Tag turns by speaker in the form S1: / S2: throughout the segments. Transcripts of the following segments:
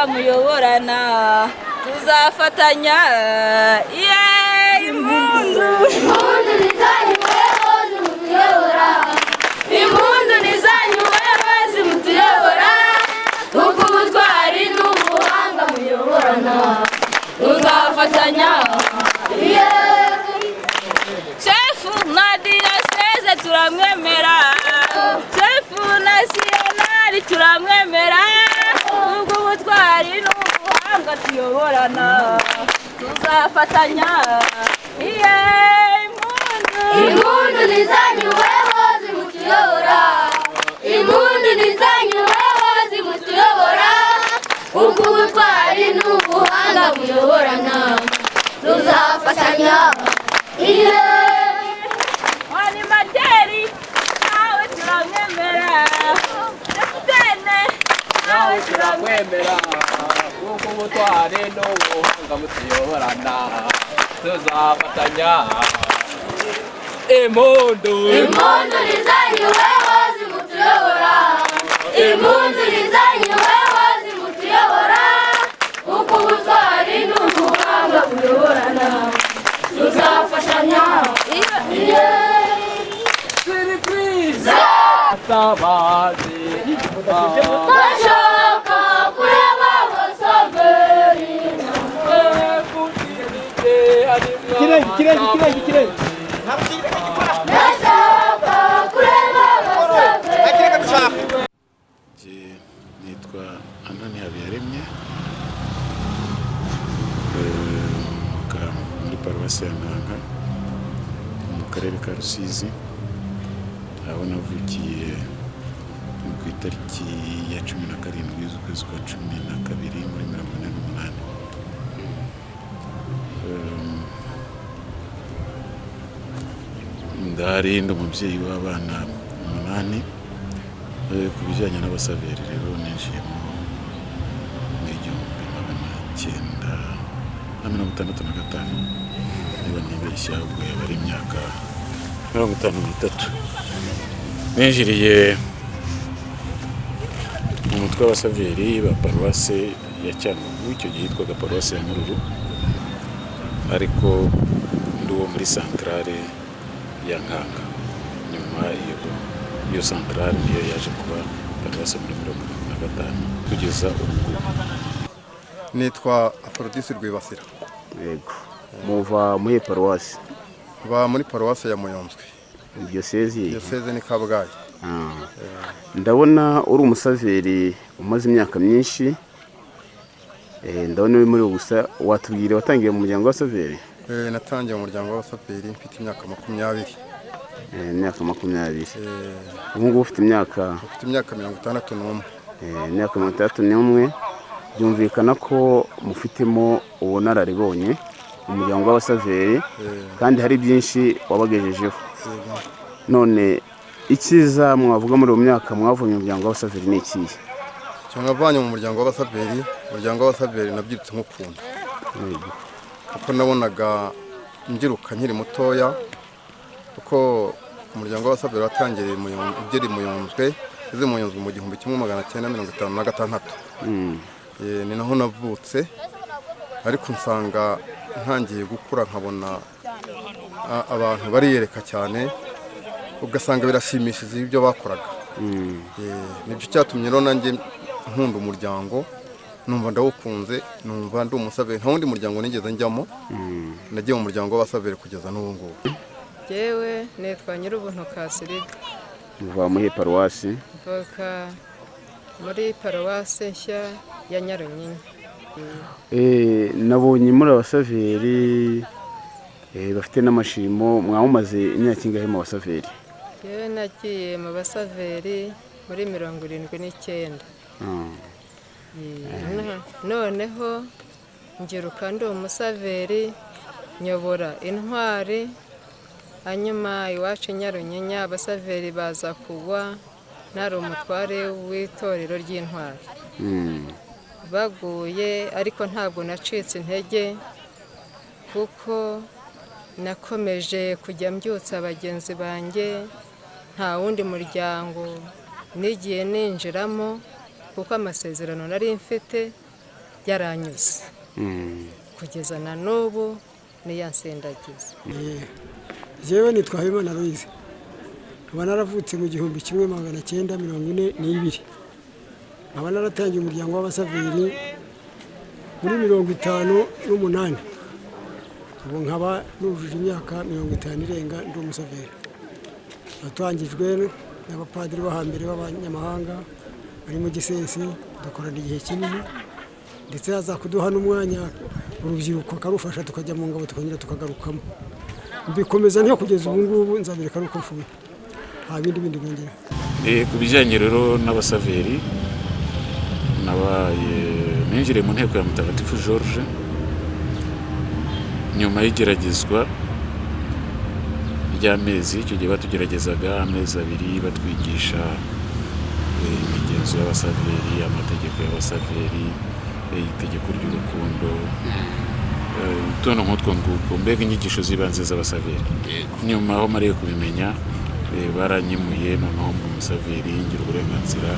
S1: muyoborana tuzafatanya impundu nizanyuweho zimutuyobora impundu nizanyuweho zimutuyobora kuko ubutwari n'ubuhanga muyoborana tuzafatanya shefu na diyoseze turamwemera shefu nasiyonari turamwemera ubwo ubutwari n'ubuhanga tuyoborana tuzafatanya impundu nizanyuweho zimutuyobora impundu nizanyuweho zimutuyobora ubwo ubutwari n'ubuhanga muyoborana tuzafatanya animateri nawe turamwemera deputene nawe turamwemera kuko ubutwari n'ubuhanga mutuyoborana tuzafatanya impundu nizanyuweho zimutuyobora impundu nizanyuweho zimutuyobora kuko ubutwari n'ubuhanga muyoborana tuzafatanya
S2: Tabazi
S1: bashaka kureba abasaveri bashaka kureba abasaveri.
S3: Nitwa Anani Habiyaremye muri paruwasi ya Nkanga mu karere ka Rusizi, aho navukiye ku itariki ya 17 z'ukwezi kwa 12 muri 1948. Ndahari ndi umubyeyi w'abana 8. Ku bijyanye n'abasaveri rero ninjiye mu 1965 niba ntibeshya, ubwo yaba ari imyaka 53. Ninjiriye mu mutwe w'abasaveri ba paruwase ya Cyangugu, icyo gihe yitwaga paruwase ya Mururu, ariko ndi uwo muri santrale ya Nkanga. Nyuma iyo santrale niyo yaje kuba paruwase muri 1975 kugeza ubu.
S4: Nitwa Aphrodis Rwibasira.
S5: Yego. Muva muri paruwase?
S4: Ba muri paruwase ya Muyomzwe.
S5: Diyoseze
S4: ni Kabgayi.
S5: Ndabona uri umusaveri umaze imyaka myinshi. Ndabona uri muri gusa, watubwire watangiye mu muryango w'abasaveri?
S4: Natangiye mu muryango w'abasaveri mfite imyaka 20.
S5: Imyaka 20. Ubu ngubu ufite imyaka?
S4: Mfite imyaka 61.
S5: Imyaka 61. Byumvikana ko mufitemo ubunararibonye umuryango w'abasaveri, kandi hari byinshi wabagejejeho. None ikiza mwavuga muri uwo myaka mwavunye umuryango w'abasaveri ni ikihe?
S4: Cyo mwavanye mu muryango w'abasaveri, umuryango w'abasaveri nabyitse nk'ukunda. Kuko nabonaga ngiruka nkiri mutoya, kuko umuryango w'abasaveri watangiriye mu Muyomzwe, izi Muyomzwe mu 1956. Ni naho navutse, ariko nsanga ntangiye gukura nkabona abantu bariyereka cyane, ugasanga birashimishije ibyo bakoraga. Nibyo cyatumye rero nanjye nkunda umuryango, numva ndawukunze, numva ndi umusaveri. Nta wundi muryango nigeze njyamo, nagiye mu muryango w'abasaveri kugeza n'ubu ngubu.
S6: Yewe nitwa Nyirubuntu Kasirida.
S5: Uva muri paruwasi?
S6: Mvuka muri paruwasi nshya ya Nyarunyinya.
S5: Nabonye muri abasaveri bafite n'amashimo, mwawumaze imyaka ingahe mu basaveri?
S6: Yewe nagiye mu basaveri muri 79. Noneho ngiruka ndi umusaveri nyobora intwari, hanyuma iwacu Nyarunyinya abasaveri baza kugwa, nari umutware w'itorero ry'intwari. Baguye ariko ntabwo nacitse intege, kuko nakomeje kujya mbyutsa abagenzi banjye. Nta wundi muryango nigiye ninjiramo, kuko amasezerano nari mfite yaranyuze kugeza na n'ubu niyansendagiza.
S7: Jewe nitwa Habimana Louise, nkaba naravutse mu 1942. nkaba naratangiye umuryango w'abasaveri muri 58. ubu nkaba nujuje imyaka 50 irenga ndi umusaveri. Natangijwe n'abapadiri bo hambere b'abanyamahanga bari mu Gisesi, dukorana igihe kinini, ndetse haza kuduha n'umwanya urubyiruko akarufasha tukajya mu ngabo tukongera tukagarukamo. Mbikomeza niyo kugeza ubu ngubu, nzabireka nuko mfuye, nta bindi bongera.
S3: Ku bijyanye rero n'abasaveri, nabaye ninjiriye mu nteko ya Mutagatifu Georges nyuma y'igeragezwa ry'amezi. Icyo gihe batugeragezaga amezi 2 batwigisha imigenzo y'abasaveri, amategeko y'abasaveri, itegeko ry'urukundo, utuntu nk'utwo nguko, mbega inyigisho z'ibanze z'abasaveri. Nyuma aho mariye kubimenya, baranyimuye, noneho mu musaveri ngira uburenganzira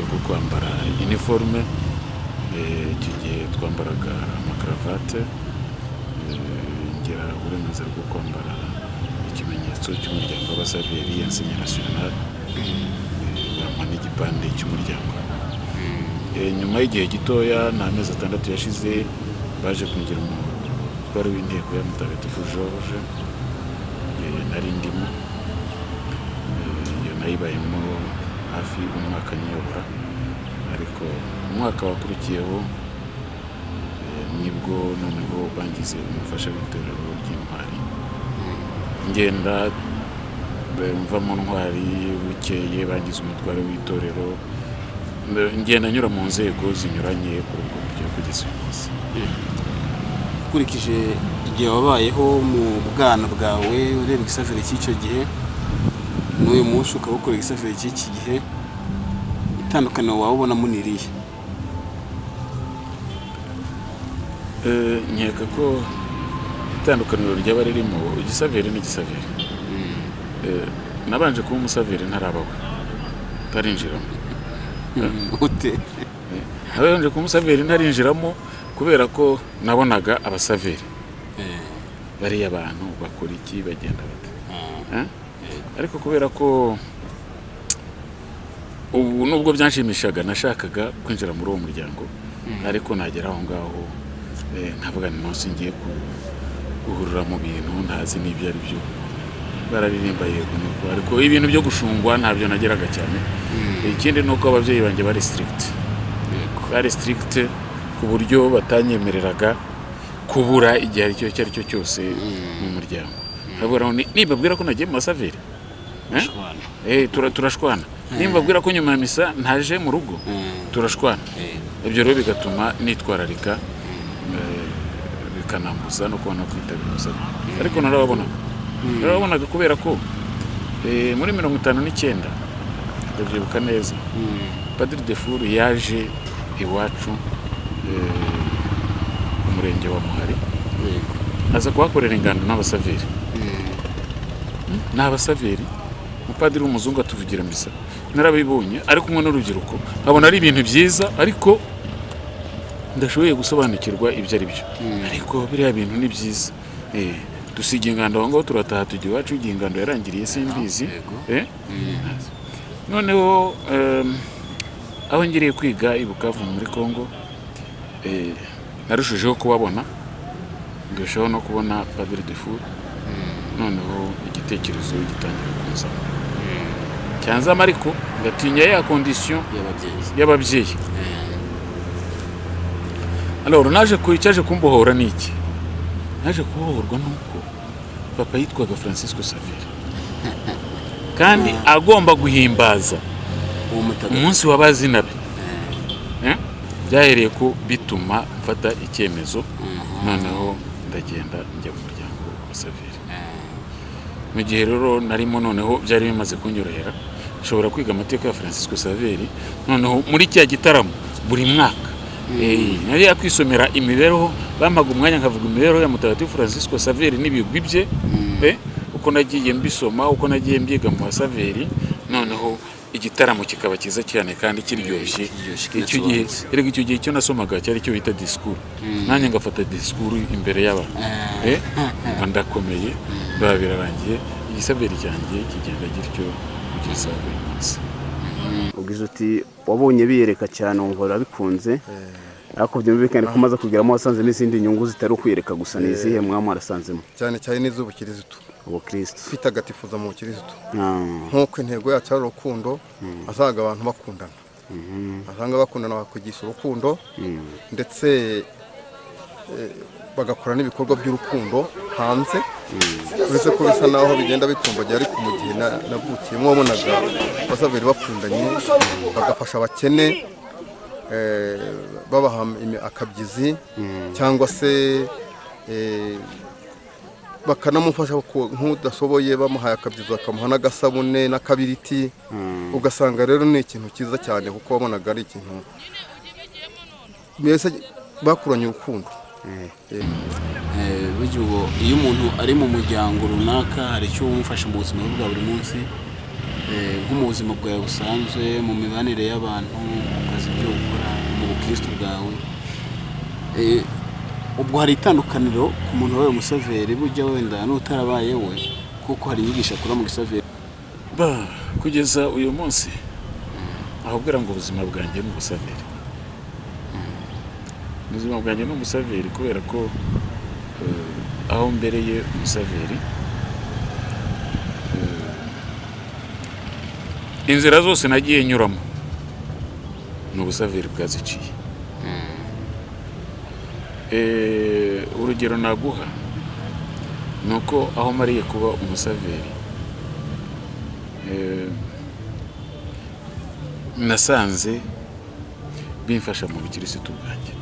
S3: bwo kwambara uniforme. Icyo gihe twambaraga amakaravate, ngira uburenganzira bwo kwambara ikimenyetso cy'umuryango w'abasaveri, enseigné national, bampa n'igipande cy'umuryango. Nyuma y'igihe gitoya, n'amezi 6 yashize, baje kungira umutware w'inteko ya Mutagatifu Georges, nari ndimo. Iyo nayibayemo hafi umwaka nyobora, ariko umwaka wakurikiyeho nibwo noneho bangize umufasha w'itorero ry'intwari. Ngenda mva mu ntwari bukeye, bangize umutware w'itorero, ngenda nyura mu nzego zinyuranye kuri ubwo buryo kugeza uyu munsi.
S5: Ukurikije igihe wabayeho mu bwana bwawe, ureba igisaveri cy'icyo gihe n'uyu munsi ukaba ukora igisaveri cy'iki gihe, itandukaniro wawe ubona muniriye?
S3: Nkeka ko itandukaniro ryaba ririmo igisaveri n'igisaveri. Nabanje kuba umusaveri ntarabawe, tarinjiramo.
S5: Ute?
S3: Nabanje kuba umusaveri ntarinjiramo kubera ko nabonaga abasaveri bariya abantu bakora iki, bagenda bate. Ariko kubera ko ubu nubwo byanshimishaga, nashakaga kwinjira muri uwo muryango, ariko nagera aho ngaho nkavuga nti ngiye guhurira mu bintu ntazi n'ibyo ari byo. Bararirimba yego nuko, ariko ibintu byo gushungwa ntabyo nageraga cyane. Ikindi nuko ababyeyi banjye bari strict ku buryo batanyemereraga kubura igihe icyo ari cyo cyose mu muryango. Nibabwira ko nagiye mu masaveri, turashwana. Nimbabwira ko nyuma ya misa ntaje mu rugo, turashwana. Ibyo rero bigatuma nitwararika, bikanambuza no kubona kwitabira umusaveri. Ariko narababonaga kubera ko muri 59 ndabyibuka neza, Padiri DEFOUR yaje iwacu ku murenge wa Muhari, aza kuhakorera ingando n'abasaveri. N'abasaveri, umupadiri w'umuzungu atuvugira misa, narabibonye ari kumwe n'urubyiruko, nkabona ari ibintu byiza, ariko ndashoboye gusobanukirwa ibyo ari byo. Ariko biriya bintu ni byiza, dusiga ingando aho ngaho turataha tujya iwacu igihe ingando yarangiriye simbizi noneho aho ngiriye kwiga i Bukavu muri Congo narushijeho kubabona ndushaho no kubona Padiri DEFOUR noneho igitekerezo gitangira kunzamo cyanzamo ariko ngatinya ya condition y'ababyeyi alors naje cyaje kumbohora niki naje kubohorwa nuko papa yitwaga Francisco Xavier kandi agomba guhimbaza umunsi w'abazina be byahereye ko bituma mfata icyemezo noneho ndagenda njya mu muryango wa Xavier mu gihe rero narimo noneho byari bimaze kunyorohera nshobora kwiga amateka ya Francisco Xavier noneho muri cya gitaramo buri mwaka nari yakwisomera imibereho bamaga umwanya nkavuga imibereho ya mutagatifu Francisco Xavier n'ibigwi bye uko nagiye mbisoma uko nagiye mbyiga mu Xavier noneho igitaramo kikaba kiza cyane kandi kiryoshye icyo gihe cyo nasomaga cyari cyo bita discours nanjye ngafata discours imbere y'abantu ndakomeye birarangiye igisaberi cyanjye kigenda gityo kugeza uyu munsi
S5: ugize uti wabonye biyereka cyane wumva urabikunze ariko byumvikane ko umaze kugeramo wasanze n'izindi nyungu zitari ukwiyereka gusa n'izihe mwarasanzemo
S4: cyane n'iz'ubukirisitu
S5: ubukristo
S4: twitagatifuza mu bukirisitu nk'uko intego yacu ari urukundo asanga abantu bakundana asanga bakundana bakugisha urukundo ndetse bagakora n'ibikorwa by'urukundo hanze uretse ko bisa naho bigenda bitumbagiye ariko mu gihe navukiyemo wabonaga abasaveri bakundanye bagafasha abakene babaha akabyizi cyangwa se bakanamufasha nk'udashoboye bamuhaye akabyizi bakamuha n'agasabune n'akabiriti ugasanga rero ni ikintu cyiza cyane kuko wabonaga ari ikintu mbese bakuranye urukundo
S8: iyo umuntu ari mu muryango runaka hari icyo umufasha mu buzima bwa buri munsi nko mu buzima bwawe busanzwe mu mibanire y'abantu mu kazi byo gukora mu bukristo bwawe ubwo hari itandukaniro ku muntu wawe umusaveri burya wenda n'utarabaye we kuko hari inyigisho akora mu gisaveri
S3: kugeza uyu munsi ahubwira ngo ubuzima bwanjye ni ubusaveri ubuzima bwanjye ni umusaveri kubera ko aho mbereye umusaveri inzira zose nagiye nyuramo ni ubusaveri bwaziciye urugero naguha ni uko aho mariye kuba umusaveri nasanze bimfasha mu bukirisitu bwanjye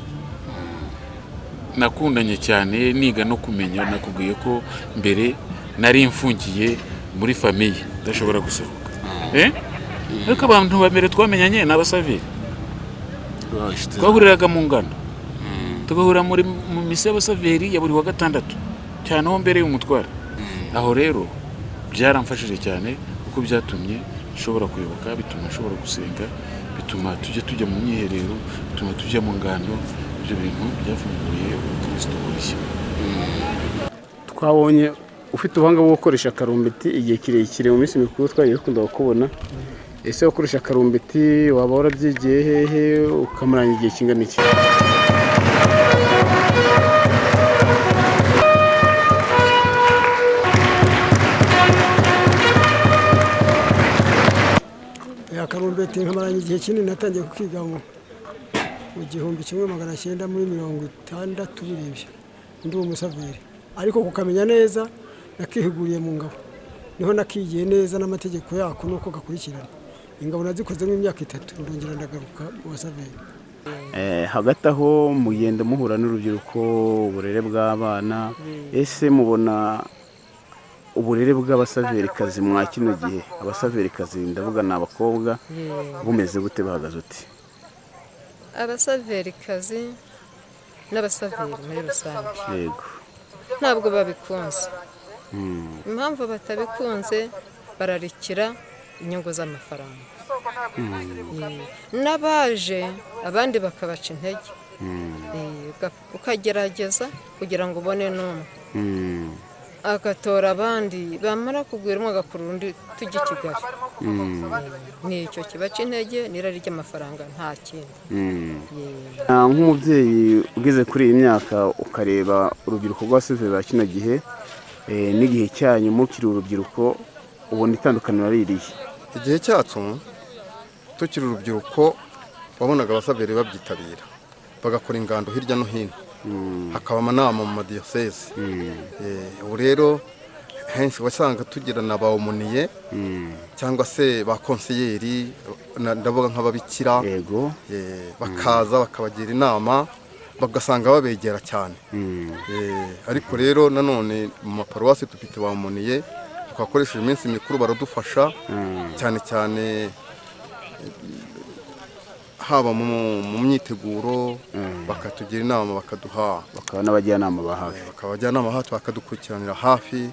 S3: nakundanye cyane niga no kumenya nakubwiye ko mbere nari mfungiye muri famiye ndashobora gusohoka ariko abantu bamere twamenyanye n'abasaveri twahuriraga mu ngano tugahura mu misa y'abasaveri ya buri wa gatandatu cyane aho mbere y'umutwara aho rero byaramfashije cyane kuko byatumye nshobora kuyoboka bituma nshobora gusenga bituma tujya mu myiherero bituma tujya mu ngano ibyo bintu byafunguye ubukristo bushya
S5: twabonye ufite ubuhanga bwo gukoresha karumbeti igihe kirekire mu minsi mikuru twagiye dukunda kukubona ese gukoresha karumbeti waba warabyigiye hehe ukamaranya igihe kingana iki
S7: karumbeti nkamaranye igihe kinini natangiye kukiga mu 1960 muri 60 birebye ndi umusaveri ariko kukamenya neza nakihuguriye mu ngabo niho nakigiye neza n'amategeko yako nuko gakurikirana ingabo nazikoze mu myaka 3 ndongera ndagaruka mu basaveri
S5: hagati aho mugenda muhura n'urubyiruko uburere bw'abana ese mubona uburere bw'abasaverikazi mwa kino gihe abasaverikazi ndavuga n'abakobwa bumeze gute bahagaze uti
S6: abasaverikazi n'abasaveri muri rusange
S5: yego
S6: ntabwo babikunze impamvu batabikunze bararikira inyungu z'amafaranga n'abaje abandi bakabaca intege ukagerageza kugira ngo ubone n'umwe agatora abandi bamara kugwiramo agakura undi tujya i Kigali. Ni icyo kibaca intege n'irari ry'amafaranga nta kindi.
S5: Nk'umubyeyi ugeze kuri iyi myaka ukareba urubyiruko rw'abasivili ba kino gihe n'igihe cyanyu mukiri urubyiruko ubona itandukaniro ari irihe?
S4: Igihe cyacu tukiri urubyiruko wabonaga abasivili babyitabira bagakora ingando hirya no hino, hakaba amanama mu madiyoseze. Ubu rero henshi wasanga tugira na ba umuniye cyangwa se ba konseyeri, ndavuga nk'ababikira, bakaza bakabagira inama bagasanga babegera cyane. Ariko rero nanone mu maparuwasi dufite ba umuniye twakoresheje iminsi mikuru baradufasha cyane cyane haba mu myiteguro, bakatugira inama bakaba
S5: n'abajyanama ba hafi,
S4: bakabajyanama hafi bakadukurikiranira hafi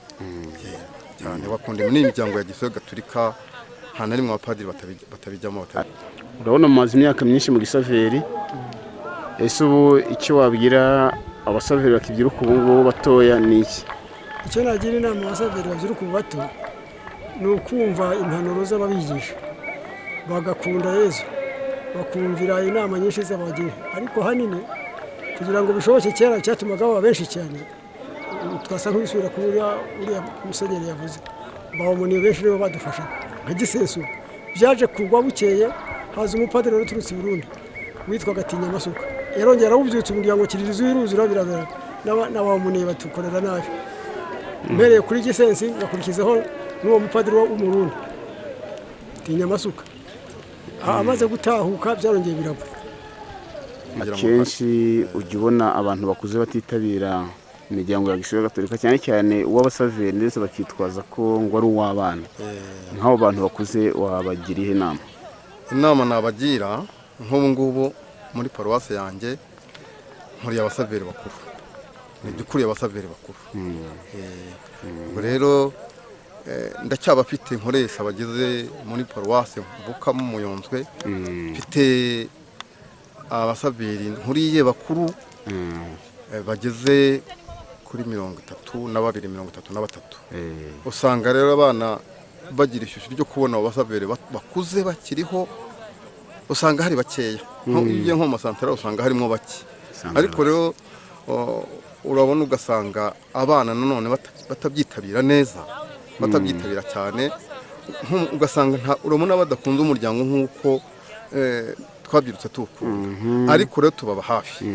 S4: cyane. Bakunda n'imiryango ya Gisozi Gatolika, nta na rimwe abapadiri batabijyamo.
S5: Urabona mumaze imyaka myinshi mu gisaveri, ese ubu icyo wabwira abasaveri bakibyiruka ubu ngubu batoya ni iki?
S7: Icyo nagira inama abasaveri babyiruka ubu bato ni ukumva impanuro z'ababigisha, bagakunda Yesu, bakumvira inama nyinshi z'abagira. Ariko hanini kugira ngo bishoboke, kera cyatumaga baba benshi cyane, twasa nk'ibisubira kuri uriya musenyeri yavuze, bawumuniye benshi nibo badufasha nka Gisensu. Byaje kugwa bukeye haza umupadiri uturutse i Burundi witwa Gatinyamasuka, yarongera arawubyutsa umuryango kiririza wiruzura birabera, n'abawumuniye batukorera nabi. Mpereye kuri Gisensi bakurikizaho n'uwo mupadiri w'umurundi Gatinyamasuka. Amaze gutahuka byarongeye biragwa.
S5: Akenshi ujya ubona abantu bakuze batitabira imiryango ya Gisozi Gatolika, cyane cyane uw'abasaveri ndetse bakitwaza ko ngo ari uw'abana. Nk'abo bantu bakuze wabagiriye inama?
S4: Inama nabagira nk'ubu ngubu muri paruwasi yanjye nkuriye abasaveri bakuru, ndikuriye abasaveri bakuru. Ubwo rero ndacyabafite nkoresha bageze muri paruwasi mvukamo Muyonzwe, mfite abasaveri nkuriye bakuru bageze kuri 32, 33. Usanga rero abana bagira ishyushyu ryo kubona abasaveri bakuze bakiriho, usanga hari bakeya. Iyo nko mu masantara usanga harimo bake, ariko rero urabona ugasanga abana nanone batabyitabira neza, batabyitabira cyane, ugasanga urabona badakunze umuryango nk'uko twabyirutse tuwukunda. Ariko rero tubaba hafi.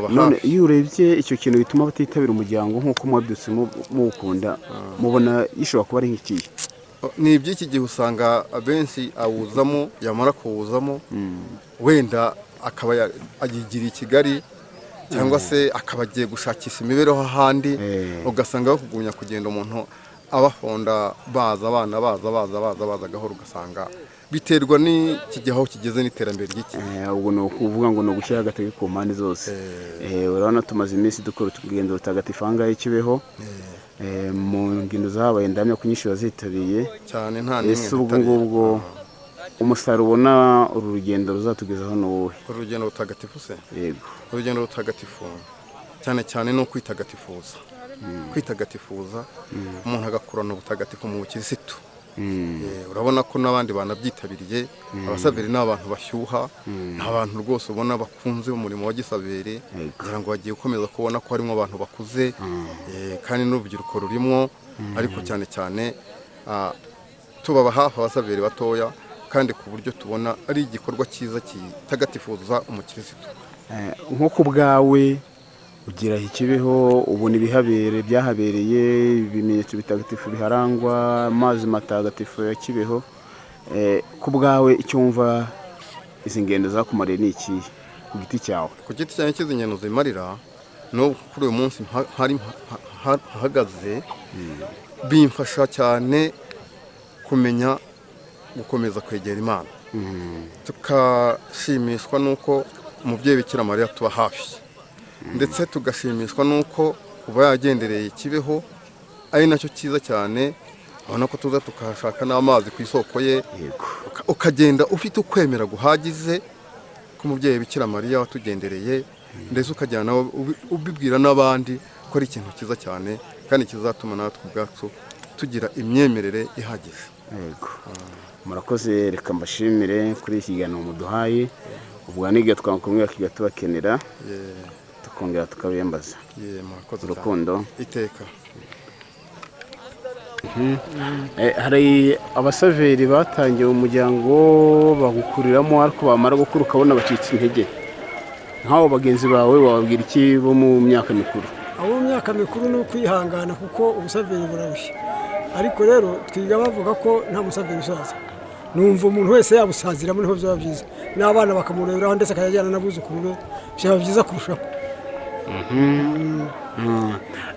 S5: None iyo urebye icyo kintu bituma batitabira umuryango nk'uko mwabyutse muwukunda, mubona gishobora kuba ari nk'ikihe?
S4: Ni iby'iki gihe usanga abenshi awuzamo, yamara kuwuzamo wenda akaba agigiriye i Kigali, cyangwa se akaba agiye gushakisha imibereho ahandi, ugasanga bakugumya kugenda umuntu abahonda abana baza gahoro, ugasanga biterwa n'iki gihe aho kigeze n'iterambere ry'iki.
S5: Ubwo ni ukuvuga ngo ni ugushyira agatege ku mpande zose. Urabona tumaze iminsi dukora urugendo rutagatifu aha ngaha i Kibeho, mu ngendo zahabaye ndamya ko nyinshi wazitabiriye
S4: cyane. Nta n'imwe.
S5: Ese ubwo ngubwo umusaruro ubona uru rugendo ruzatugezaho ni uwuhe?
S4: Urugendo rutagatifu se?
S5: Yego.
S4: Urugendo rutagatifu cyane cyane no kwitagatifuza. Kwitagatifuza umuntu agakurana ubutagatifu mu bukirisitu. Urabona ko n'abandi banabyitabiriye, abasaveri n'abantu bashyuha, n'abantu rwose ubona bakunze umurimo wa gisaveri, kugira ngo bagiye gukomeza kubona ko harimo abantu bakuze kandi n'urubyiruko rurimo, ariko cyane cyane tubaba hafi abasaveri batoya, kandi ku buryo tubona ari igikorwa cyiza kitagatifuza umukirisitu.
S5: Nk'uko ubwawe ugira Kibeho, ubona byahabereye ibimenyetso bitagatifu biharangwa, amazi matagatifu ya Kibeho, ku bwawe icyo wumva izi ngendo zakumariye ni iki ku giti cyawe?
S4: Ku giti cyanjye cy'izi ngendo zimarira, no kuri uyu munsi hahagaze, bimfasha cyane kumenya gukomeza kwegera Imana, tukashimishwa n'uko umubyeyi Bikira Mariya tuba hafi, ndetse tugashimishwa n'uko kuba yagendereye Kibeho ari nacyo cyiza cyane. Ubona ko tuza tukahashaka n'amazi ku isoko ye, ukagenda ufite ukwemera guhagize k'umubyeyi Bikira Mariya watugendereye, ndetse ukajyana ubibwira n'abandi ko ari ikintu cyiza cyane kandi kizatuma natwe ubwacu tugira imyemerere ihagije.
S5: Yego. Murakoze, reka mbashimire kuri iki kiganiro muduhaye. Ubwo n'igihe twakumwe kigatubakenera tukongera tukabiyambaza.
S4: Murakoze
S5: urukundo
S4: iteka.
S5: Hari abasaveri batangiye umuryango bagukuriramo ariko bamara gukura ukabona bacitse intege. Nkaho bagenzi bawe wababwira iki bo mu myaka mikuru?
S7: Abo mu myaka mikuru ni ukwihangana kuko ubusaveri burarushye. Ariko rero twiga bavuga ko nta musaveri usaza. Numva umuntu wese yabusaziramo niho byaba byiza. N'abana bakamureberaho ndetse akajyana n'abuzukuru be byaba byiza kurushaho.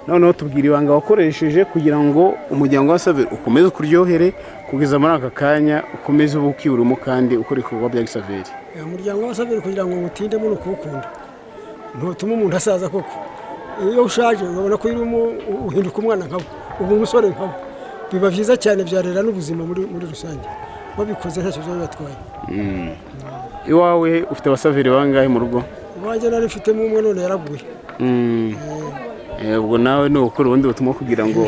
S5: Noneho tubwira ibanga wakoresheje kugira ngo umuryango wa Saveri ukomeze kuryohere kugeza muri aka kanya ukomeze ubukiburamo kandi ukora ibikorwa bya Saveri.
S7: Umuryango wa Saveri kugira ngo mutindemo no kuwukunda ntutuma umuntu asaza koko. Iyo ushaje urabona ko uhinduka umwana nkawe ubu umusore nkawe biba byiza cyane byarera n'ubuzima muri rusange babikoze ntacyo byo bibatwaye.
S5: Iwawe ufite abasaveri bangahe mu rugo?
S7: Iwanjye nari mfitemo umwe none yaraguye.
S5: Ubwo nawe ni ukora ubundi butumwa kugira ngo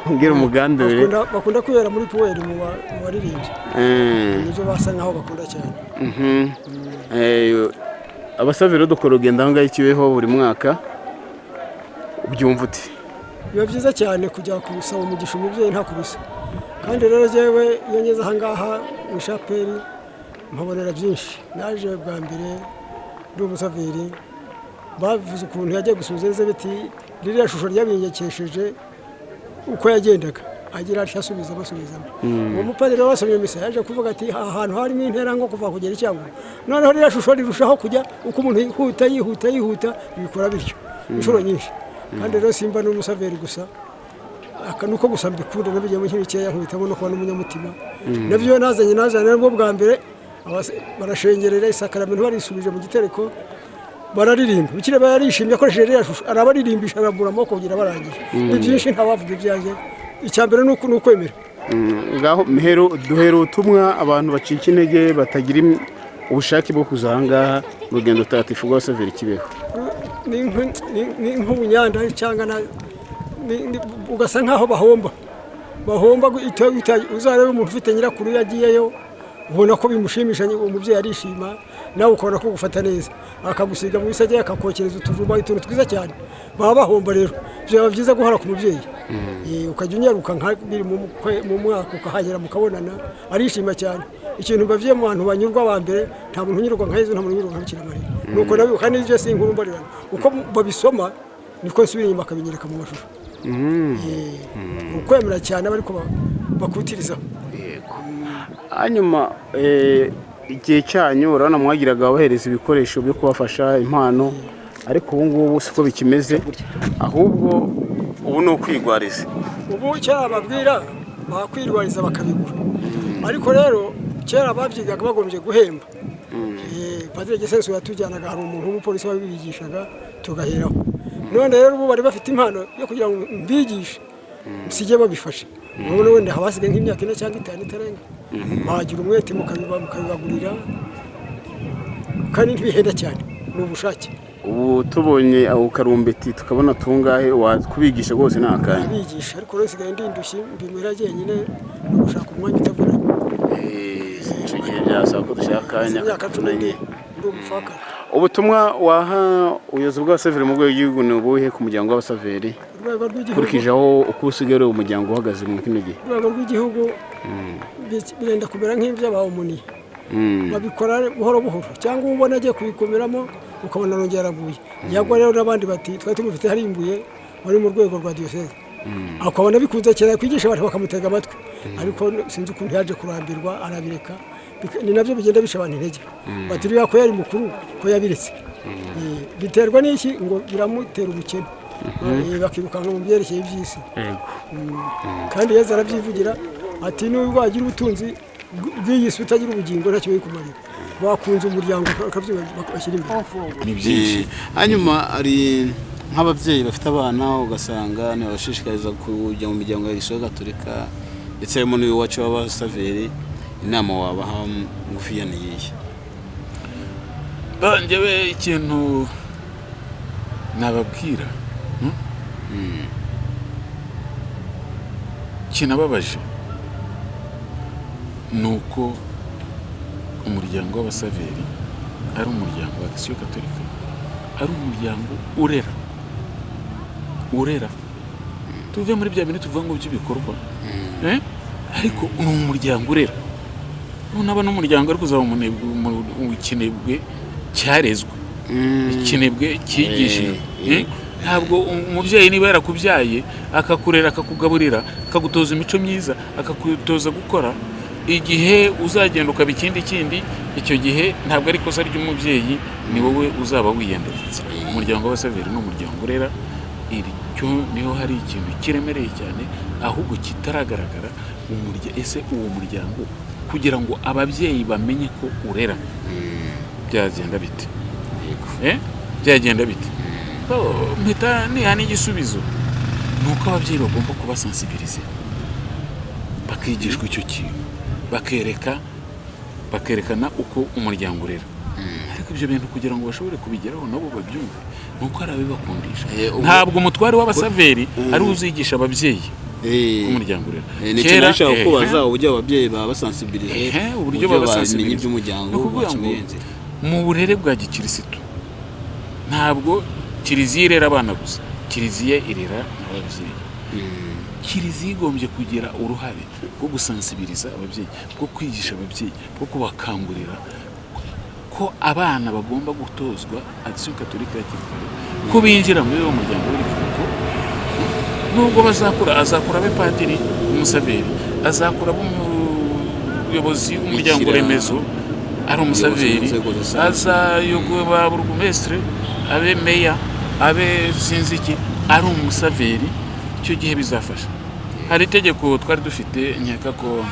S5: ongere umugandure.
S7: Bakunda kwera muri puweri mu baririmbyi. Nibyo basa nkaho bakunda cyane.
S5: Abasaveri dukora urugendo aho ngaho ikibeho buri mwaka ubyumva ute?
S7: Biba byiza cyane kujya gusaba umugisha umubyeyi nta kubisa. Kandi rero jewe iyo ngeze aha ngaha mu ishaperi mpabonera byinshi. Naje bwa mbere ndi umusaveri bavuze ukuntu yagiye gusubiza Elizabeth ririya shusho ryabingekesheje uko yagendaga agira ashasubizamo. Uwo mupadiri wasomye misa yaje kuvuga ati ahantu harimo intera ngo kuva kugera icyango noneho ririya shusho rirushaho kujya uko umuntu yihuta bikora bityo inshuro nyinshi. Kandi rero simba n'umusaveri gusa akanuko gusa mbikunda nabigiye mu kintu cyeya nkubitamo no kuba n'umunyamutima. Nabyo nazanye nabwo bwa mbere barashengerera isakaramentu barisubije mu gitereko bararirimba bikire barishimye akoresheje ririya shusho arabaririmbisha arambura amaboko kugira barangije. Ni byinshi ntabavuga ibyanjye. Icyambere ni ukwemera.
S5: Ngaho duhera ubutumwa abantu bacika intege batagira ubushake bwo kuzanga urugendo rutagatifu rwa Saveri kibeho.
S7: Ni nk'ubunyanda cyangwa ugasa nkaho bahomba uzarebe umuntu ufite nyirakuru yagiyeyo ubona ko bimushimisha umubyeyi arishima nawe ukabona ko gufata neza akagusiga mu bisage akakokereza utujuma utuntu twiza cyane baba bahomba. Rero byaba byiza guhara ku mubyeyi ukajya unyaruka nka biri mu mwaka ukahagera mukabonana arishima cyane. Ikintu baviye mu bantu banyurwa ba mbere nta muntu unyurwa nka Yezu nta muntu unyurwa nka Bikira Mariya. Nuko nabi kandi ibyo si inkuru mbarirana uko babisoma niko nsubira inyuma akabinyereka mu mashusho. Ukwemera cyane ariko bakutirizaho.
S5: Hanyuma igihe cyanyu urabona mwagiraga abahereza ibikoresho byo kubafasha impano ariko ubu ngubu siko bikimeze ahubwo ubu ni ukwigwariza.
S7: Ubu cyara babwira bakwirwariza bakabigura. Ariko rero kera babyigaga bagombye guhemba. Padiri Georges yatujyanaga hari umuntu w'umupolisi wabibigishaga tugaheraho. None rero ubu bari bafite impano yo kugira ngo mbigishe nsige babifashe. None wenda habasigaye nk'imyaka 4 cyangwa 5 itarenga. Bagira umwete mukabibagurira kandi ntibihenda cyane n'ubushake.
S5: Ubu tubonye aho karumbeti tukabona tungahe wakubigisha rwose nta kanya.
S7: Bigisha ariko rero sigaye ndindushye mbimira jenyine no gushaka umwanya utavuna.
S5: Icyo gihe byasaba ko dushaka kanya
S7: tunanye ndumfaka.
S5: Ubutumwa waha ubuyobozi bwa Saveri mu rwego rw'igihugu ni ubuhe ku muryango w'abasaveri? Kurikijeho uko usigaye umuryango uhagaze mu kino gihe.
S7: Urwego rw'igihugu birenda kumera nk'iby'abahumuni. Babikora buhoro buhoro cyangwa ubona agiye kubikomeramo ukabona nongera aguye. Yagwa rero n'abandi bati twari tumufite harimbuye wari mu rwego rwa diocese. Akabona bikunze cyane kwigisha abantu bakamutega amatwi. Ariko sinzi ukuntu yaje kurambirwa arabireka. Ni nabyo bigenda bisha abantu intege. Batiriya ko yari mukuru ko yabiretse. Biterwa n'iki ngo biramutera ubukene. Bakirukanka mu byerekeye iby'isi. Kandi Yezu arabyivugira ati n'ubwo wagira ubutunzi bw'iyisi utagira ubugingo ntacyo bikumarira. Bakunze umuryango bakashyira imbere.
S8: Ni byinshi. Hanyuma ari nk'ababyeyi bafite abana ugasanga ntibashishikariza kujya mu miryango ya Gishoro Gatolika ndetse harimo n'iwacu w'abasaveri inama wabaha ngufiya ni iyihe?
S3: Njyewe ikintu nababwira kinababaje ni uko umuryango w'abasaveri ari umuryango wa Gisiyo Gatolika, ari umuryango urera tuve muri bya bintu tuvuga ngo by'ibikorwa, ariko ni umuryango urera. Naba n'umuryango ariko uzaba ikinebwe cyarezwe, ikinebwe cyigishijwe. Ntabwo umubyeyi niba yarakubyaye akakurera, akakugaburira, akagutoza imico myiza, akagutoza gukora, igihe uzagenda ukaba ikindi, icyo gihe ntabwo ari ikosa ry'umubyeyi, ni wowe uzaba wiyandaritse. Umuryango w'abasaveri ni umuryango urera, iryo niho hari ikintu kiremereye cyane, ahubwo kitaragaragara. Ese uwo muryango kugira ngo ababyeyi bamenye ko urera byagenda bite? Byagenda bite? Mpita niha n'igisubizo ni uko ababyeyi bagomba kubasensibilize, bakigishwa icyo kintu, bakerekana uko umuryango urera. Ariko ibyo bintu kugira ngo bashobore kubigeraho nabo babyumve, ni uko hari abibakundisha. Ntabwo umutware w'abasaveri ari uzigisha ababyeyi umuryango urera.
S8: Kera nshaka kubaza uburyo ababyeyi baba basensibilize,
S3: uburyo babasensibilize
S8: iby'umuryango
S3: mu burere bwa gikirisitu. Ntabwo kiliziya irera abana gusa, kiliziya irera n'ababyeyi. Kiliziya igombye kugira uruhare rwo gusensibiliza ababyeyi, rwo kwigisha ababyeyi, rwo kubakangurira ko abana bagomba gutozwa Gisiyo Gatolika ya Kiliziya, ko binjira muri uwo muryango w'igihugu. Nubwo azakura abe padiri, umusaveri, azakura umuyobozi w'umuryango remezo ari umusaveri, azayoboye burugumestre, abe meya, abe sinzi iki, ari umusaveri. Icyo gihe bizafasha. Hari itegeko twari dufite, nkeka ko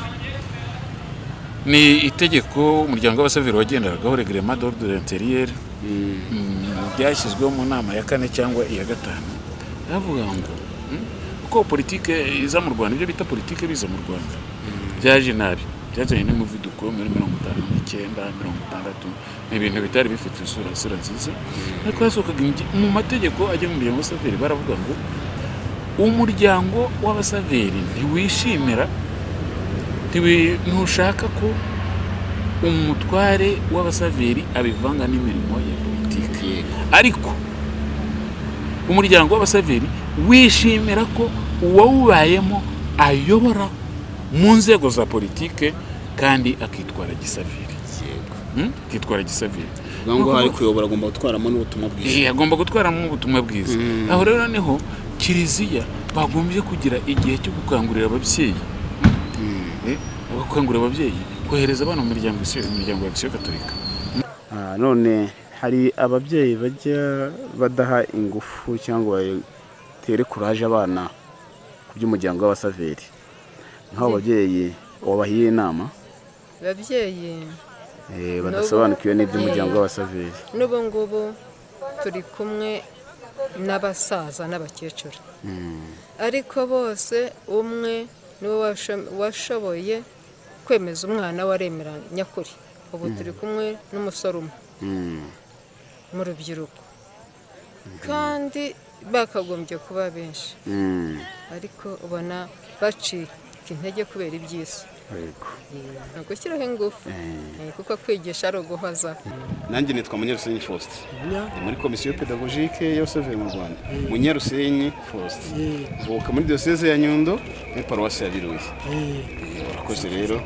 S3: ni itegeko umuryango w'abasaveri wagenderagaho, reglement d'ordre intérieur, byashyizweho mu nama ya 4 cyangwa iya 5. Yavuga ngo uko politike iza mu Rwanda, ibyo bita politike biza mu Rwanda byaje nabi, byazanye n'umuvuduko muri 59, 60, ni ibintu bitari bifite isura nziza. Ariko hasohokaga mu mategeko ajya mu muryango w'abasaveri, baravuga ngo umuryango w'abasaveri ntiwishimira, ntushaka ko umutware w'abasaveri abivanga n'imirimo ya politiki. Ariko umuryango w'abasaveri wishimira ko uwawubayemo ayobora mu nzego za politike kandi akitwara gisaveri. Akitwara gisaveri.
S8: Ngo hari kuyobora, agomba gutwaramo n'ubutumwa bwiza.
S3: Agomba gutwaramo ubutumwa bwiza. Aho rero niho kiliziya bagombye kugira igihe cyo gukangurira ababyeyi, gukangurira ababyeyi kohereza abana mu muryango wa Gisiyo Gatolika.
S5: None hari ababyeyi bajya badaha ingufu cyangwa batere kuraje abana ku by'umuryango w'abasaveri. Nk'abo babyeyi wabahiye inama?
S6: Ababyeyi
S5: badasobanukiwe n'iby'umuryango w'abasaveri.
S6: N'ubu ngubu turi kumwe n'abasaza n'abakecuru, ariko bose umwe niwe washoboye kwemeza umwana waremera nyakuri. Ubu turi kumwe n'umusore umwe mu rubyiruko, kandi bakagombye kuba benshi, ariko ubona bacika intege kubera iby'isi. Ni ugushyiraho ingufu, kuko kwigisha ari uguhoza.
S8: Nanjye nitwa Munyarusenyi Faustin, ni muri komisiyo pedagogike y'abasaveri mu Rwanda. Munyarusenyi Faustin, mvuka muri diyoseze ya Nyundo, muri paruwasi ya Biruyi. Urakoze rero.